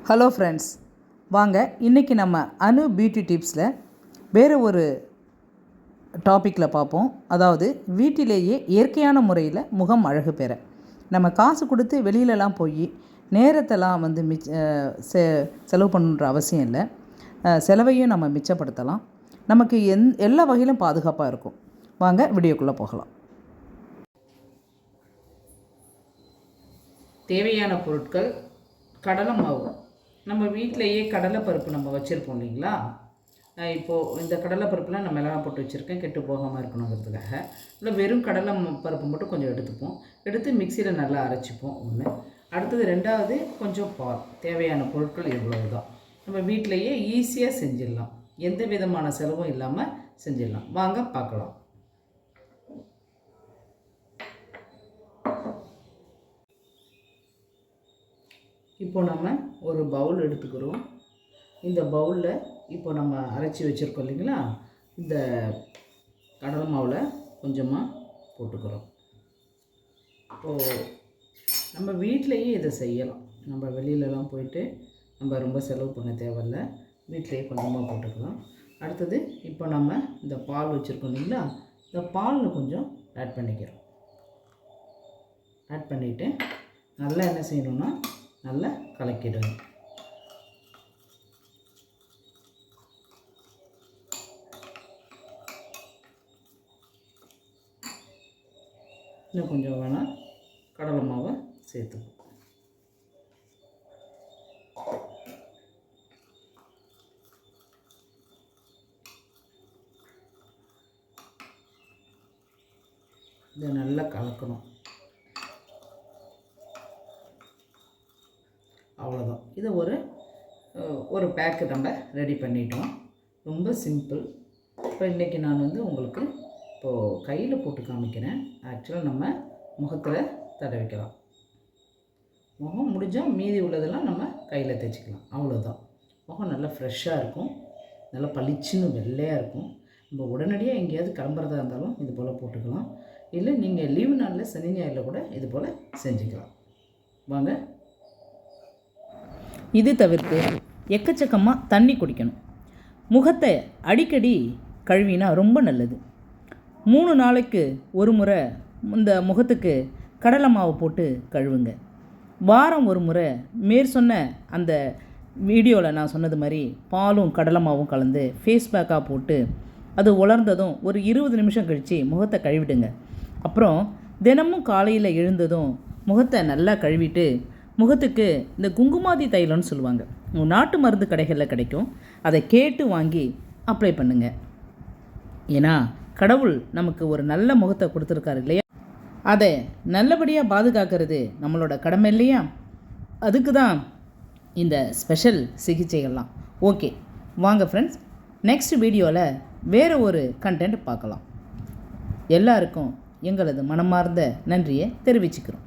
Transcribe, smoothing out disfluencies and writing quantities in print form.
Hello friends, வாங்க இன்றைக்கி நம்ம அனு பியூட்டி டிப்ஸில் வேறு ஒரு டாப்பிக்கில் பார்ப்போம். அதாவது வீட்டிலேயே இயற்கையான முறையில் முகம் அழகு பெற நம்ம காசு கொடுத்து வெளியிலலாம் போய் நேரத்தெல்லாம் வந்து செலவு பண்ணுற அவசியம் இல்லை. செலவையும் நம்ம மிச்சப்படுத்தலாம். நமக்கு எல்லா வகையிலும் பாதுகாப்பாக இருக்கும். வாங்க வீடியோக்குள்ளே போகலாம். தேவையான பொருட்கள்: கடலை மாவு. நம்ம வீட்டிலையே கடலைப்பருப்பு நம்ம வச்சுருப்போம் இல்லைங்களா. இப்போது இந்த கடலைப்பருப்புலாம் நான் மிளகா போட்டு வச்சுருக்கேன், கெட்டு போகாமல் இருக்கணுங்கிறதுக்காக. இல்லை வெறும் கடலை பருப்பு மட்டும் கொஞ்சம் எடுத்து மிக்சியில் நல்லா அரைச்சிப்போம். ஒன்று. அடுத்தது ரெண்டாவது கொஞ்சம் பால். தேவையான பொருட்கள் இவ்வளவு தான். நம்ம வீட்டிலையே ஈஸியாக செஞ்சிடலாம், எந்த விதமான செலவும் இல்லாமல் செஞ்சிடலாம். வாங்க பார்க்கலாம். இப்போ நம்ம ஒரு பவுல் எடுத்துக்கிறோம். இந்த பவுலில் இப்போ நம்ம அரைச்சி வச்சுருக்கோம் இல்லைங்களா, இந்த கடலை மாவில் கொஞ்சமாக போட்டுக்கிறோம். இப்போது நம்ம வீட்டிலையே இதை செய்யலாம். நம்ம வெளியிலலாம் போயிட்டு நம்ம ரொம்ப செலவு பண்ண தேவையில்லை, வீட்டிலையே கொஞ்சமாக போட்டுக்கலாம். அடுத்தது இப்போ நம்ம இந்த பால் வச்சுருக்கோம் இல்லைங்களா, இந்த பாலில் கொஞ்சம் ஆட் பண்ணிக்கிறோம். ஆட் பண்ணிவிட்டு நல்லா என்ன செய்யணும்னா நல்லா கலக்கிடணும். இன்னும் கொஞ்சம் வேணால் கடலை மாவை சேர்த்துக்கணும். இதை நல்லா கலக்கணும். அவ்வளோதான். இதை ஒரு பேக்கு நம்ம ரெடி பண்ணிட்டோம். ரொம்ப சிம்பிள். இப்போ இன்றைக்கி நான் உங்களுக்கு இப்போது கையில் போட்டு காமிக்கிறேன். ஆக்சுவலாக நம்ம முகத்தில் தடவிக்கலாம். முகம் முடிஞ்சால் மீதி உள்ளதெல்லாம் நம்ம கையில் தேய்ச்சிக்கலாம். அவ்வளோதான். முகம் நல்லா ஃப்ரெஷ்ஷாக இருக்கும், நல்லா பளிச்சுன்னு வெள்ளையாக இருக்கும். நம்ம உடனடியாக எங்கேயாவது கிளம்புறதா இருந்தாலும் இது போல் போட்டுக்கலாம். இல்லை நீங்கள் லீவு நாளில் சனி ஞாயிறில் கூட இது போல் செஞ்சுக்கலாம். வாங்க. இது தவிர்த்து எக்கச்சக்கமாக தண்ணி குடிக்கணும். முகத்தை அடிக்கடி கழுவினா ரொம்ப நல்லது. 3 நாளைக்கு ஒரு முறை இந்த முகத்துக்கு கடலை மாவு போட்டு கழுவுங்க. வாரம் ஒரு முறை சொன்ன அந்த வீடியோவில் நான் சொன்னது மாதிரி பாலும் கடலை மாவும் கலந்து ஃபேஸ் பேக்காக போட்டு அது உலர்ந்ததும் ஒரு 20 நிமிஷம் கழித்து முகத்தை கழுவிடுங்க. அப்புறம் தினமும் காலையில் எழுந்ததும் முகத்தை நல்லா கழுவிட்டு முகத்துக்கு இந்த குங்குமாதி தைலம்னு சொல்லுவாங்க, நாட்டு மருந்து கடைகளில் கிடைக்கும். அதை கேட்டு வாங்கி அப்ளை பண்ணுங்கள். ஏன்னா கடவுள் நமக்கு ஒரு நல்ல முகத்தை கொடுத்துருக்காரு இல்லையா, அதை நல்லபடியாக பாதுகாக்கிறது நம்மளோட கடமை இல்லையா. அதுக்கு தான் இந்த ஸ்பெஷல் சிகிச்சைகள்லாம். ஓகே, வாங்க ஃப்ரெண்ட்ஸ், நெக்ஸ்ட் வீடியோவில் வேறு ஒரு கண்டென்ட் பார்க்கலாம். எல்லாருக்கும் எங்களது மனமார்ந்த நன்றியை தெரிவிச்சுக்கிறோம்.